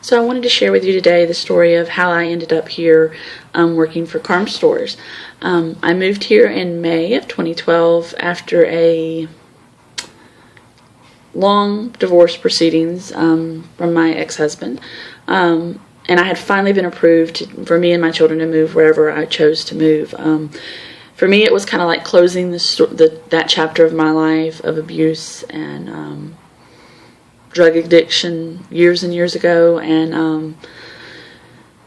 So I wanted to share with you today the story of how I ended up here working for Karm Stores. I moved here in May of 2012 after a long divorce proceedings from my ex-husband. And I had finally been approved for me and my children to move wherever I chose to move. For me, it was kind of like closing that chapter of my life of abuse and drug addiction years and years ago, and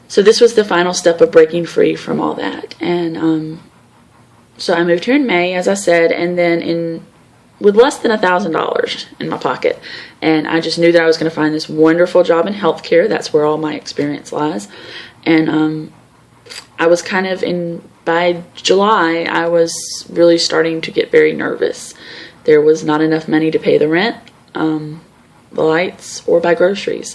so this was the final step of breaking free from all that. And so I moved here in May, as I said, and then with less than $1,000 in my pocket, and I just knew that I was going to find this wonderful job in healthcare. That's where all my experience lies. And I was kind of by July, I was really starting to get very nervous. There was not enough money to pay the rent, the lights, or buy groceries.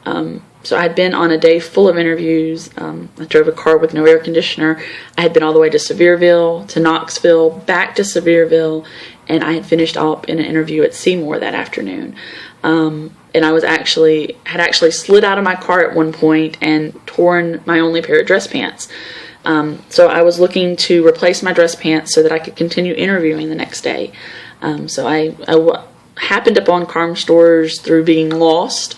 So I had been on a day full of interviews. I drove a car with no air conditioner. I had been all the way to Sevierville, to Knoxville, back to Sevierville, and I had finished up in an interview at Seymour that afternoon. And I had actually slid out of my car at one point and torn my only pair of dress pants. So I was looking to replace my dress pants so that I could continue interviewing the next day. So I happened upon Karm Stores through being lost.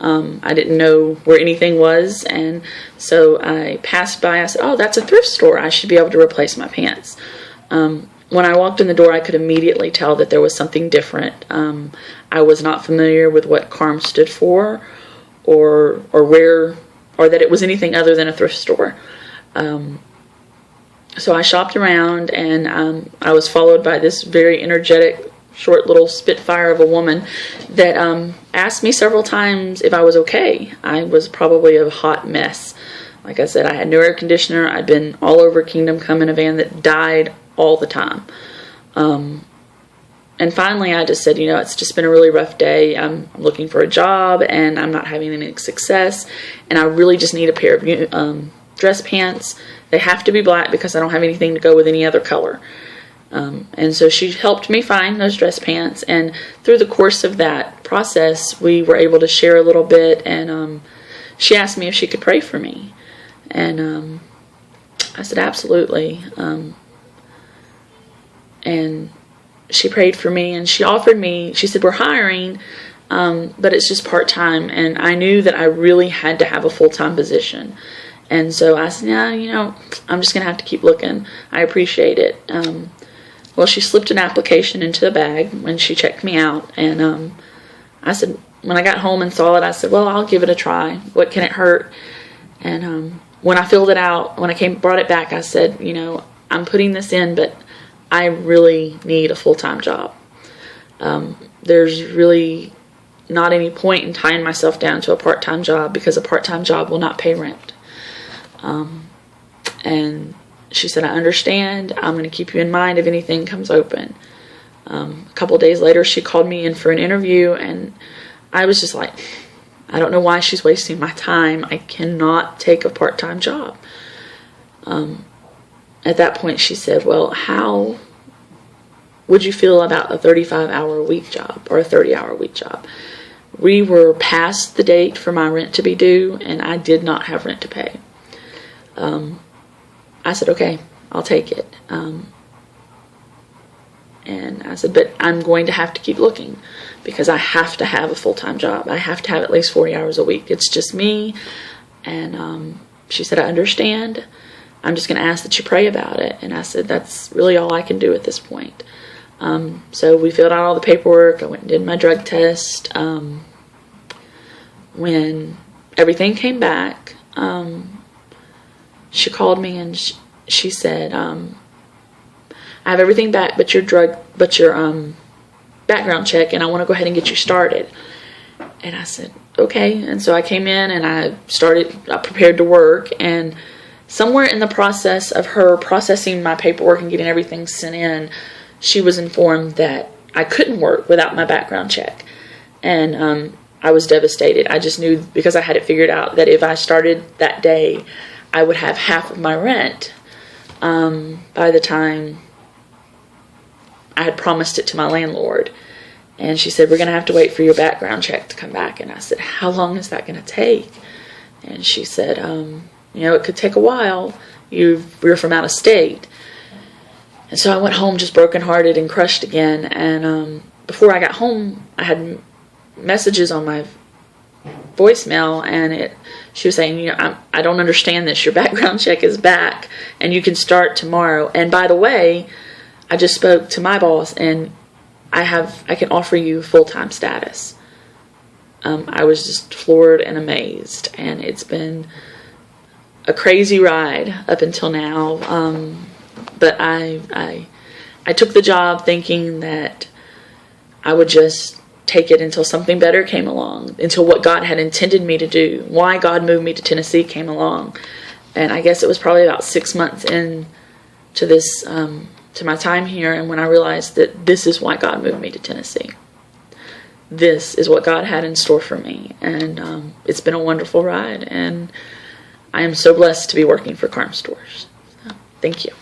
I didn't know where anything was, and so I passed by. I said, "Oh, that's a thrift store. I should be able to replace my pants." When I walked in the door, I could immediately tell that there was something different. I was not familiar with what Karm stood for, or that it was anything other than a thrift store. So I shopped around, and I was followed by this very energetic, short little spitfire of a woman that asked me several times if I was okay. I was probably a hot mess. Like I said, I had no air conditioner. I'd been all over Kingdom Come in a van that died all the time. And finally I just said, it's just been a really rough day. I'm looking for a job and I'm not having any success, and I really just need a pair of dress pants. They have to be black because I don't have anything to go with any other color. And so she helped me find those dress pants, and through the course of that process, we were able to share a little bit, and she asked me if she could pray for me, and I said absolutely, and she prayed for me, and she said, "We're hiring, but it's just part-time," and I knew that I really had to have a full-time position. And so I said, "Yeah, I'm just going to have to keep looking. I appreciate it." Well, she slipped an application into the bag when she checked me out, and I said, when I got home and saw it, I said, "Well, I'll give it a try. What can it hurt?" And when I filled it out, when I brought it back, I said, "I'm putting this in, but I really need a full-time job. There's really not any point in tying myself down to a part-time job because a part-time job will not pay rent." And she said, "I understand. I'm going to keep you in mind if anything comes open." A couple of days later, she called me in for an interview, and I was just like, I don't know why she's wasting my time. I cannot take a part-time job. At that point, she said, "Well, how would you feel about a 35-hour-a-week job or a 30-hour-a-week job?" We were past the date for my rent to be due, and I did not have rent to pay. I said, "Okay, I'll take it." And I said, "But I'm going to have to keep looking because I have to have a full-time job. I have to have at least 40 hours a week. It's just me." And she said, "I understand. I'm just going to ask that you pray about it." And I said, "That's really all I can do at this point." So we filled out all the paperwork. I went and did my drug test. When everything came back, she called me and she said, "I have everything back but your background check, and I want to go ahead and get you started." And I said, "Okay." And so I came in and I prepared to work, and somewhere in the process of her processing my paperwork and getting everything sent in, she was informed that I couldn't work without my background check. And I was devastated. I just knew, because I had it figured out, that if I started that day, I would have half of my rent by the time I had promised it to my landlord. And she said, we're going to have to wait for your background check to come back. And I said, how long is that going to take? And she said, it could take a while. We're from out of state. And so I went home just brokenhearted and crushed again. And before I got home, I had messages on my voicemail, and she was saying, I don't understand this. Your background check is back, and you can start tomorrow. And by the way, I just spoke to my boss, and I can offer you full-time status. I was just floored and amazed, and it's been a crazy ride up until now. But I took the job thinking that I would just take it until something better came along, until what God had intended me to do, why God moved me to Tennessee came along. And I guess it was probably about 6 months in to this, to my time here, and when I realized that this is why God moved me to Tennessee. This is what God had in store for me, and it's been a wonderful ride, and I am so blessed to be working for Karm Stores. So, thank you.